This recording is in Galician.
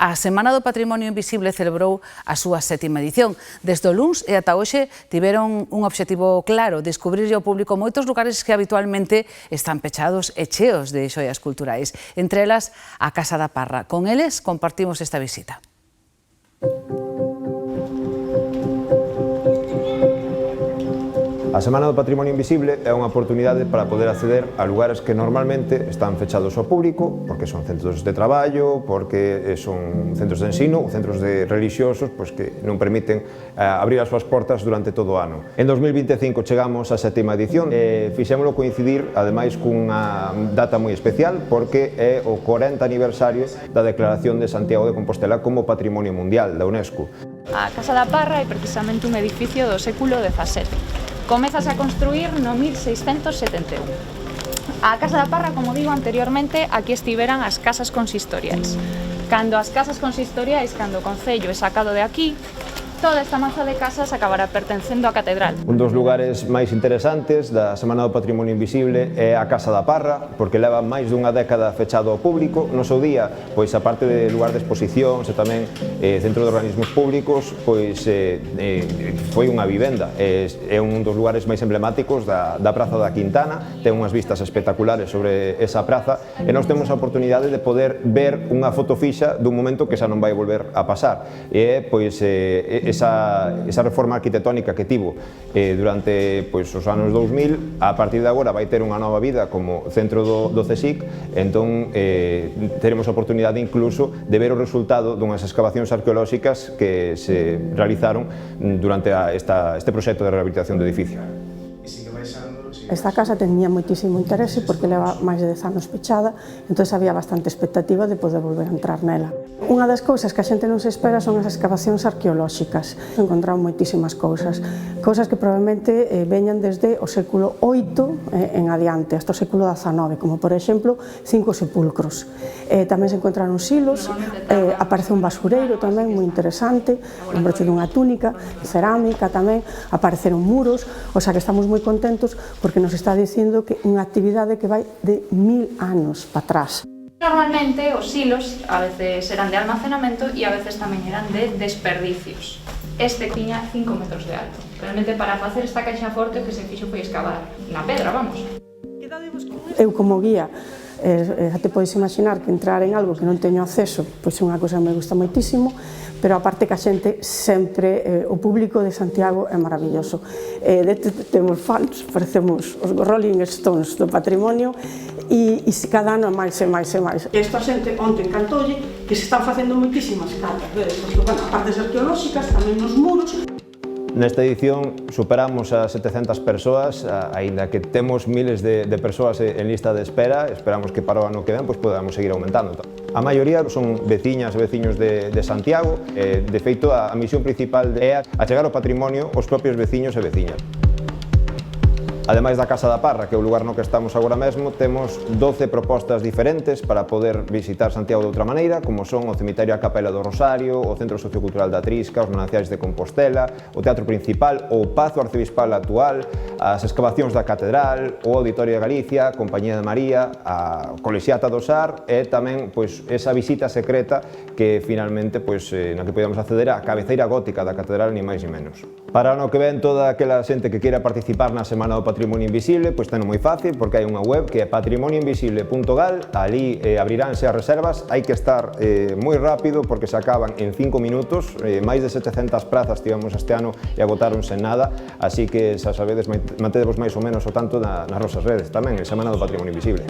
A Semana do Patrimonio Invisible celebrou a súa 7ª edición. Desde o luns e ata hoxe tiveron un obxectivo claro, descubrirlle ao público moitos lugares que habitualmente están pechados e cheos de xoias culturais. Entre elas, a Casa da Parra. Con eles compartimos esta visita. A Semana do Patrimonio Invisible é unha oportunidade para poder acceder a lugares que normalmente están fechados ao público, porque son centros de traballo, porque son centros de ensino ou centros de religiosos que non permiten abrir as súas portas durante todo o ano. En 2025 chegamos á 7ª edición e fixémolo coincidir, ademais, cunha data moi especial, porque é o 40 aniversario da Declaración de Santiago de Compostela como Patrimonio Mundial da UNESCO. A Casa da Parra é precisamente un edificio do século XVII. Comezas a construir no 1671. A Casa da Parra, como digo anteriormente, aquí estiveran as casas consistoriais. Cando as casas consistoriais, cando o Concello é sacado de aquí, toda esta maza de casas acabará pertencendo á catedral. Un dos lugares máis interesantes da Semana do Patrimonio Invisible é a Casa da Parra, porque leva máis dunha década fechado ao público. No seu día, pois, a parte de lugar de exposicións e tamén centro de organismos públicos, pois foi unha vivenda. É un dos lugares máis emblemáticos da Praza da Quintana, ten unhas vistas espectaculares sobre esa praza e nós temos a oportunidade de poder ver unha foto fixa dun momento que xa non vai volver a pasar. E pois esa reforma arquitectónica que tivo durante os anos 2000, a partir de agora vai ter unha nova vida como centro do CSIC, entón teremos a oportunidade incluso de ver o resultado dunhas excavacións arqueolóxicas que se realizaron durante este proxecto de rehabilitación do edificio. Esta casa tenía moitísimo interese porque leva máis de 10 anos pechada, entón había bastante expectativa de poder volver a entrar nela. Unha das cousas que a xente non se espera son as excavacións arqueolóxicas. Encontraron moitísimas cousas que probablemente veñan desde o século VIII en adiante, hasta o século XIX, como por exemplo 5 sepulcros. Tamén se encontraron silos, aparece un basureiro tamén moi interesante, un broche dunha túnica, cerámica tamén, apareceron muros, o sea que estamos moi contentos porque nos está dicindo que unha actividade que vai de 1000 anos para atrás. Normalmente os silos a veces eran de almacenamento e a veces tamén eran de desperdicios. Este tiña 5 metros de alto. Realmente para facer esta caixa forte o que se fixo foi excavar na pedra, vamos. Eu como guía te podes imaginar que entrar en algo que non teño acceso pois é unha cosa que me gusta moitísimo, pero a parte que a xente sempre, o público de Santiago é maravilloso. Temos fans, parecemos os Rolling Stones do patrimonio e cada ano é máis e máis e máis. Esta xente onte encantoulle que se están facendo moitísimas catas, a partes arqueolóxicas, tamén nos muros. Nesta edición superamos as 700 persoas, aínda que temos miles de persoas en lista de espera, esperamos que para o ano que ven podamos seguir aumentando. A maioría son veciñas e veciños de Santiago, de feito a misión principal é achegar o patrimonio aos propios veciños e veciñas. Ademais da Casa da Parra, que é o lugar no que estamos agora mesmo, temos 12 propostas diferentes para poder visitar Santiago de outra maneira, como son o Cemiterio a Capela do Rosario, o Centro Sociocultural da Trisca, os Mananciais de Compostela, o Teatro Principal, o Pazo Arcebispal actual, as excavacións da Catedral, o Auditorio de Galicia, a Compañía de María, a Colexiata do Sar e tamén esa visita secreta que finalmente na que podíamos acceder á cabeceira gótica da Catedral, ni máis ni menos. Para o ano que ven, toda aquela xente que queira participar na Semana do Patrimonio Invisible, teno moi fácil, porque hai unha web que é patrimonioinvisible.gal, ali abriránse as reservas, hai que estar moi rápido porque se acaban en 5 minutos, máis de 700 prazas tivemos este ano e agotaronse en nada, así que, xa sabedes, mantedevos máis ou menos o tanto nas nosas redes tamén, en Semana do Patrimonio Invisible.